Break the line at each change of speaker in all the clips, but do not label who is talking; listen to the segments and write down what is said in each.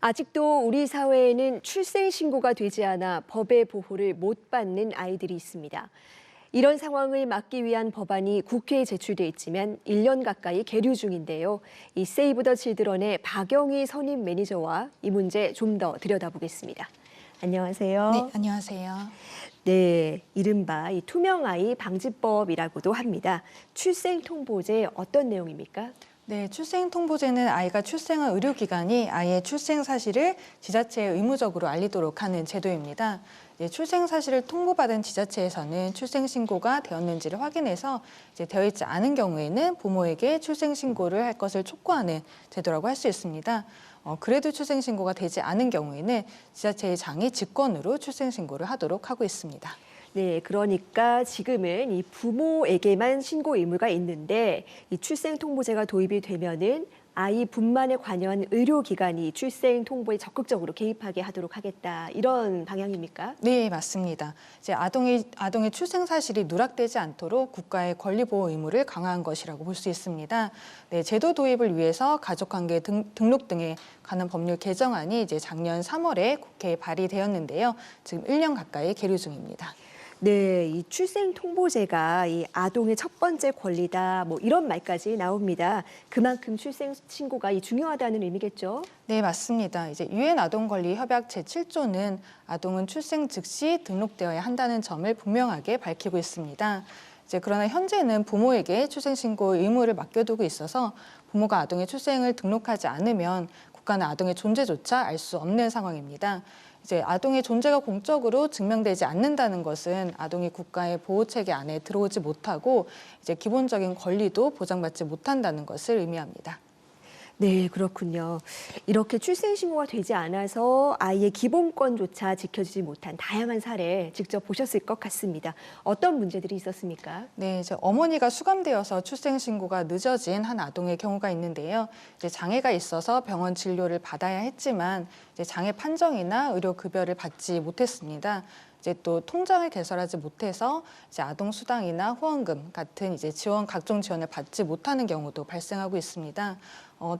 아직도 우리 사회에는 출생신고가 되지 않아 법의 보호를 못 받는 아이들이 있습니다. 이런 상황을 막기 위한 법안이 국회에 제출돼 있지만 1년 가까이 계류 중인데요. 이 세이브 더 칠드런의 박영희 선임 매니저와 이 문제 좀 더 들여다보겠습니다. 안녕하세요.
네, 안녕하세요.
네, 이른바 이 투명아이 방지법이라고도 합니다. 출생통보제 어떤 내용입니까?
네, 출생통보제는 아이가 출생한 의료기관이 아이의 출생 사실을 지자체에 의무적으로 알리도록 하는 제도입니다. 출생 사실을 통보받은 지자체에서는 출생 신고가 되었는지를 확인해서 되어 있지 않은 경우에는 부모에게 출생 신고를 할 것을 촉구하는 제도라고 할 수 있습니다. 그래도 출생 신고가 되지 않은 경우에는 지자체의 장이 직권으로 출생 신고를 하도록 하고 있습니다.
네, 그러니까 지금은 이 부모에게만 신고 의무가 있는데 이 출생통보제가 도입이 되면은 아이분만에 관여한 의료기관이 출생통보에 적극적으로 개입하게 하도록 하겠다 이런 방향입니까?
네, 맞습니다. 아동의 출생 사실이 누락되지 않도록 국가의 권리보호 의무를 강화한 것이라고 볼 수 있습니다. 네, 제도 도입을 위해서 가족관계 등록 등에 관한 법률 개정안이 작년 3월에 국회에 발의되었는데요. 지금 1년 가까이 계류 중입니다.
네, 이 출생통보제가 이 아동의 첫 번째 권리다, 뭐 이런 말까지 나옵니다. 그만큼 출생 신고가 중요하다는 의미겠죠?
네, 맞습니다. 유엔 아동권리 협약 제7조는 아동은 출생 즉시 등록되어야 한다는 점을 분명하게 밝히고 있습니다. 그러나 현재는 부모에게 출생 신고 의무를 맡겨두고 있어서 부모가 아동의 출생을 등록하지 않으면 국가는 아동의 존재조차 알 수 없는 상황입니다. 아동의 존재가 공적으로 증명되지 않는다는 것은 아동이 국가의 보호 체계 안에 들어오지 못하고 기본적인 권리도 보장받지 못한다는 것을 의미합니다.
네, 그렇군요. 이렇게 출생신고가 되지 않아서 아이의 기본권조차 지켜지지 못한 다양한 사례 직접 보셨을 것 같습니다. 어떤 문제들이 있었습니까?
네, 어머니가 수감되어서 출생신고가 늦어진 한 아동의 경우가 있는데요. 장애가 있어서 병원 진료를 받아야 했지만 장애 판정이나 의료급여를 받지 못했습니다. 또 통장을 개설하지 못해서 아동 수당이나 후원금 같은 각종 지원을 받지 못하는 경우도 발생하고 있습니다.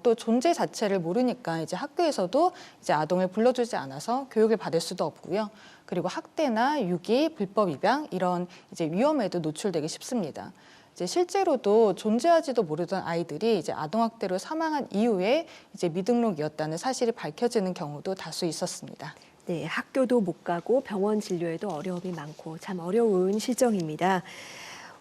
또 존재 자체를 모르니까 학교에서도 아동을 불러주지 않아서 교육을 받을 수도 없고요. 그리고 학대나 유기, 불법 입양 이런 위험에도 노출되기 쉽습니다. 실제로도 존재하지도 모르던 아이들이 아동학대로 사망한 이후에 미등록이었다는 사실이 밝혀지는 경우도 다수 있었습니다.
네, 학교도 못 가고 병원 진료에도 어려움이 많고 참 어려운 실정입니다.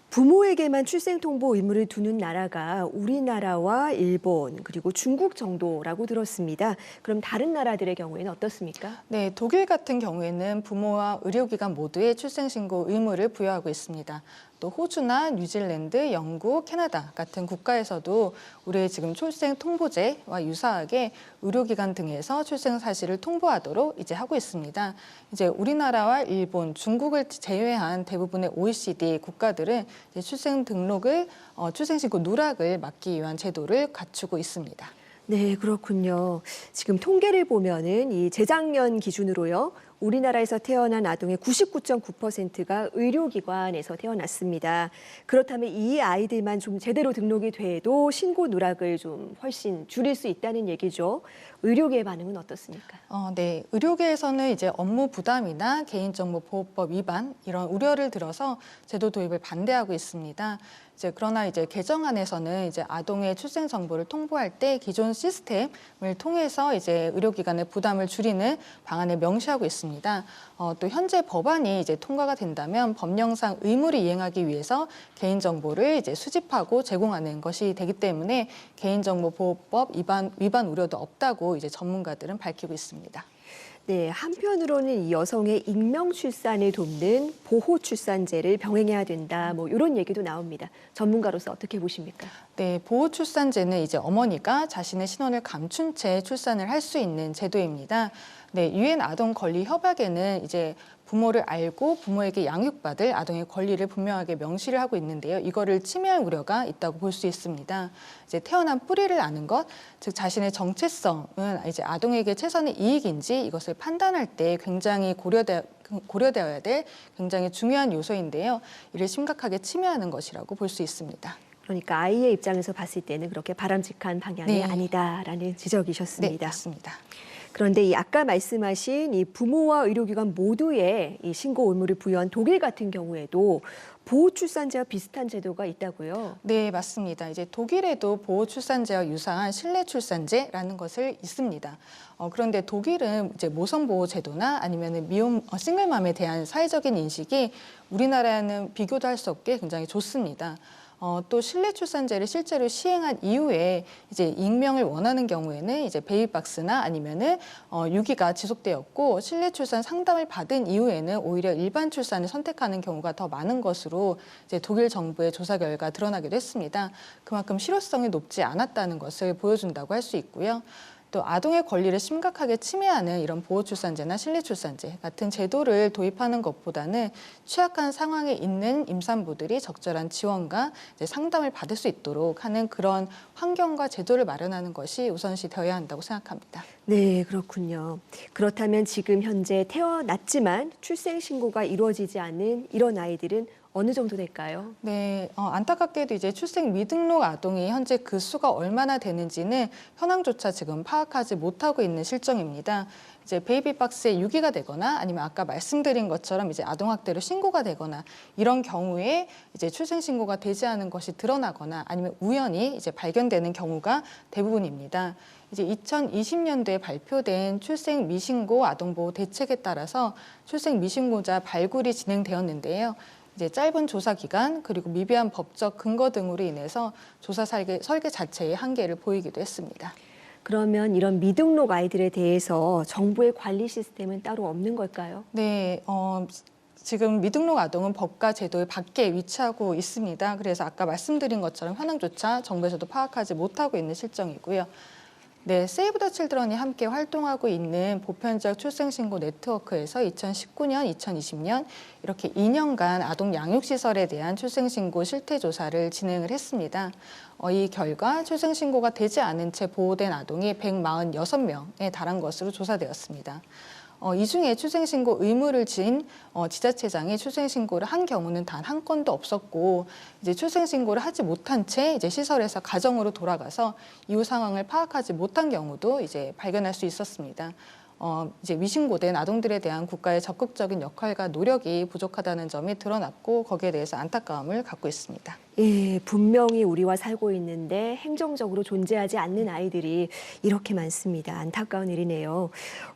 부모에게만 출생통보 의무를 두는 나라가 우리나라와 일본 그리고 중국 정도라고 들었습니다. 그럼 다른 나라들의 경우에는 어떻습니까?
네, 독일 같은 경우에는 부모와 의료기관 모두에 출생신고 의무를 부여하고 있습니다. 또 호주나 뉴질랜드, 영국, 캐나다 같은 국가에서도 우리의 지금 출생통보제와 유사하게 의료기관 등에서 출생 사실을 통보하도록 하고 있습니다. 우리나라와 일본, 중국을 제외한 대부분의 OECD 국가들은 출생신고 누락을 막기 위한 제도를 갖추고 있습니다.
네, 그렇군요. 지금 통계를 보면은 이 재작년 기준으로요. 우리나라에서 태어난 아동의 99.9%가 의료기관에서 태어났습니다. 그렇다면 이 아이들만 좀 제대로 등록이 돼도 신고 누락을 좀 훨씬 줄일 수 있다는 얘기죠. 의료계의 반응은 어떻습니까?
네, 의료계에서는 업무 부담이나 개인정보보호법 위반 이런 우려를 들어서 제도 도입을 반대하고 있습니다. 그러나 개정안에서는 아동의 출생 정보를 통보할 때 기존 시스템을 통해서 의료기관의 부담을 줄이는 방안을 명시하고 있습니다. 또 현재 법안이 통과가 된다면 법령상 의무를 이행하기 위해서 개인정보를 수집하고 제공하는 것이 되기 때문에 개인정보보호법 위반 우려도 없다고 전문가들은 밝히고 있습니다.
네, 한편으로는 이 여성의 익명 출산을 돕는 보호 출산제를 병행해야 된다. 뭐 이런 얘기도 나옵니다. 전문가로서 어떻게 보십니까?
네, 보호 출산제는 어머니가 자신의 신원을 감춘 채 출산을 할 수 있는 제도입니다. 네, 유엔 아동 권리 협약에는 부모를 알고 부모에게 양육받을 아동의 권리를 분명하게 명시를 하고 있는데요. 이거를 침해할 우려가 있다고 볼 수 있습니다. 태어난 뿌리를 아는 것, 즉 자신의 정체성은 아동에게 최선의 이익인지 이것을 판단할 때 굉장히 고려되어야 될 굉장히 중요한 요소인데요. 이를 심각하게 침해하는 것이라고 볼 수 있습니다.
그러니까 아이의 입장에서 봤을 때는 그렇게 바람직한 방향이
네.
아니다라는 지적이셨습니다.
네, 맞습니다.
그런데 이 아까 말씀하신 이 부모와 의료기관 모두의 이 신고 의무를 부여한 독일 같은 경우에도 보호출산제와 비슷한 제도가 있다고요?
네, 맞습니다. 이제 독일에도 보호출산제와 유사한 실내출산제라는 것을 있습니다. 그런데 독일은 이제 모성보호제도나 아니면 미혼 싱글맘에 대한 사회적인 인식이 우리나라는 비교도 할 수 없게 굉장히 좋습니다. 또 실내 출산제를 실제로 시행한 이후에 이제 익명을 원하는 경우에는 이제 베이비박스나 아니면은 유기가 지속되었고 실내 출산 상담을 받은 이후에는 오히려 일반 출산을 선택하는 경우가 더 많은 것으로 이제 독일 정부의 조사 결과 드러나기도 했습니다. 그만큼 실효성이 높지 않았다는 것을 보여준다고 할 수 있고요. 또 아동의 권리를 심각하게 침해하는 이런 보호출산제나 실내출산제 같은 제도를 도입하는 것보다는 취약한 상황에 있는 임산부들이 적절한 지원과 이제 상담을 받을 수 있도록 하는 그런 환경과 제도를 마련하는 것이 우선시 되어야 한다고 생각합니다.
네, 그렇군요. 그렇다면 지금 현재 태어났지만 출생 신고가 이루어지지 않은 이런 아이들은 어느 정도 될까요?
네, 안타깝게도 이제 출생 미등록 아동이 현재 그 수가 얼마나 되는지는 현황조차 지금 파악하지 못하고 있는 실정입니다. 이제 베이비박스에 유기가 되거나 아니면 아까 말씀드린 것처럼 이제 아동학대로 신고가 되거나 이런 경우에 이제 출생 신고가 되지 않은 것이 드러나거나 아니면 우연히 이제 발견되는 경우가 대부분입니다. 이제 2020년도에 발표된 출생 미신고 아동보호 대책에 따라서 출생 미신고자 발굴이 진행되었는데요. 이제 짧은 조사 기간 그리고 미비한 법적 근거 등으로 인해서 조사 설계 자체의 한계를 보이기도 했습니다.
그러면 이런 미등록 아이들에 대해서 정부의 관리 시스템은 따로 없는 걸까요?
네, 지금 미등록 아동은 법과 제도의 밖에 위치하고 있습니다. 그래서 아까 말씀드린 것처럼 현황조차 정부에서도 파악하지 못하고 있는 실정이고요. 네, 세이브 더 칠드런이 함께 활동하고 있는 보편적 출생신고 네트워크에서 2019년, 2020년 이렇게 2년간 아동 양육시설에 대한 출생신고 실태조사를 진행을 했습니다. 이 결과 출생신고가 되지 않은 채 보호된 아동이 146명에 달한 것으로 조사되었습니다. 이 중에 출생신고 의무를 진 지자체장이 출생신고를 한 경우는 단 한 건도 없었고, 이제 출생신고를 하지 못한 채 이제 시설에서 가정으로 돌아가서 이후 상황을 파악하지 못한 경우도 이제 발견할 수 있었습니다. 이제 미신고된 아동들에 대한 국가의 적극적인 역할과 노력이 부족하다는 점이 드러났고 거기에 대해서 안타까움을 갖고 있습니다.
예, 분명히 우리와 살고 있는데 행정적으로 존재하지 않는 아이들이 이렇게 많습니다. 안타까운 일이네요.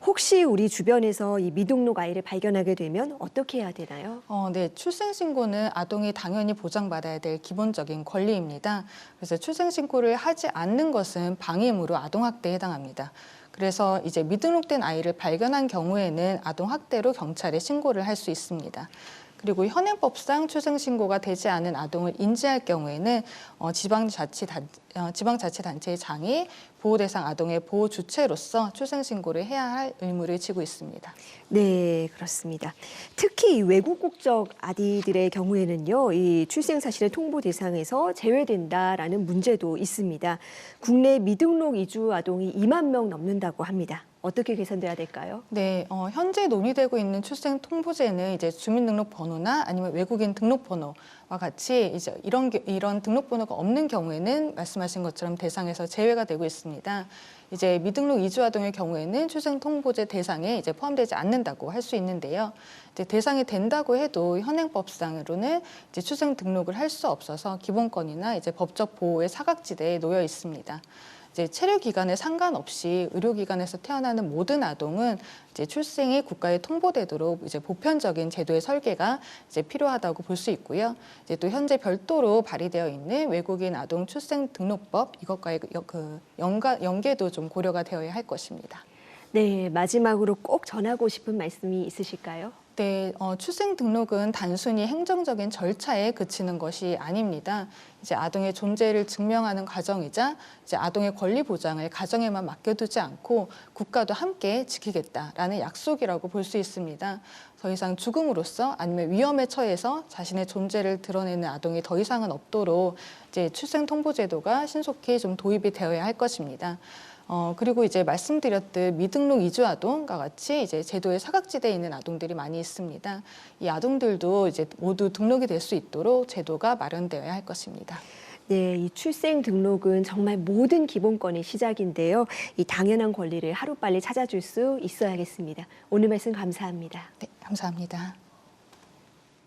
혹시 우리 주변에서 이 미등록 아이를 발견하게 되면 어떻게 해야 되나요?
네, 출생신고는 아동이 당연히 보장받아야 될 기본적인 권리입니다. 그래서 출생신고를 하지 않는 것은 방임으로 아동학대에 해당합니다. 그래서 이제 미등록된 아이를 발견한 경우에는 아동학대로 경찰에 신고를 할 수 있습니다. 그리고 현행법상 출생신고가 되지 않은 아동을 인지할 경우에는 지방자치단체의 장이 보호대상 아동의 보호 주체로서 출생신고를 해야 할 의무를 지고 있습니다.
네, 그렇습니다. 특히 이 외국 국적 아이들의 경우에는요, 이 출생 사실의 통보 대상에서 제외된다라는 문제도 있습니다. 국내 미등록 이주 아동이 2만 명 넘는다고 합니다. 어떻게 개선돼야 될까요?
네, 현재 논의되고 있는 출생 통보제는 이제 주민등록번호나 아니면 외국인 등록번호와 같이 이제 이런 등록번호가 없는 경우에는 말씀하신 것처럼 대상에서 제외가 되고 있습니다. 이제 미등록 이주 아동의 경우에는 출생 통보제 대상에 이제 포함되지 않는다고 할 수 있는데요. 이제 대상이 된다고 해도 현행법상으로는 이제 출생 등록을 할 수 없어서 기본권이나 이제 법적 보호의 사각지대에 놓여 있습니다. 이제 체류 기간에 상관없이 의료기관에서 태어나는 모든 아동은 이제 출생이 국가에 통보되도록 이제 보편적인 제도의 설계가 이제 필요하다고 볼 수 있고요. 이제 또 현재 별도로 발의되어 있는 외국인 아동 출생 등록법 이것과의 연계도 좀 고려가 되어야 할 것입니다.
네, 마지막으로 꼭 전하고 싶은 말씀이 있으실까요?
네, 출생 등록은 단순히 행정적인 절차에 그치는 것이 아닙니다. 이제 아동의 존재를 증명하는 과정이자 이제 아동의 권리 보장을 가정에만 맡겨두지 않고 국가도 함께 지키겠다라는 약속이라고 볼 수 있습니다. 더 이상 죽음으로써 아니면 위험에 처해서 자신의 존재를 드러내는 아동이 더 이상은 없도록 이제 출생 통보 제도가 신속히 좀 도입이 되어야 할 것입니다. 그리고 이제 말씀드렸듯 미등록 이주 아동과 같이 이제 제도의 사각지대에 있는 아동들이 많이 있습니다. 이 아동들도 이제 모두 등록이 될 수 있도록 제도가 마련되어야 할 것입니다.
네, 이 출생 등록은 정말 모든 기본권의 시작인데요. 이 당연한 권리를 하루빨리 찾아줄 수 있어야겠습니다. 오늘 말씀 감사합니다.
네, 감사합니다.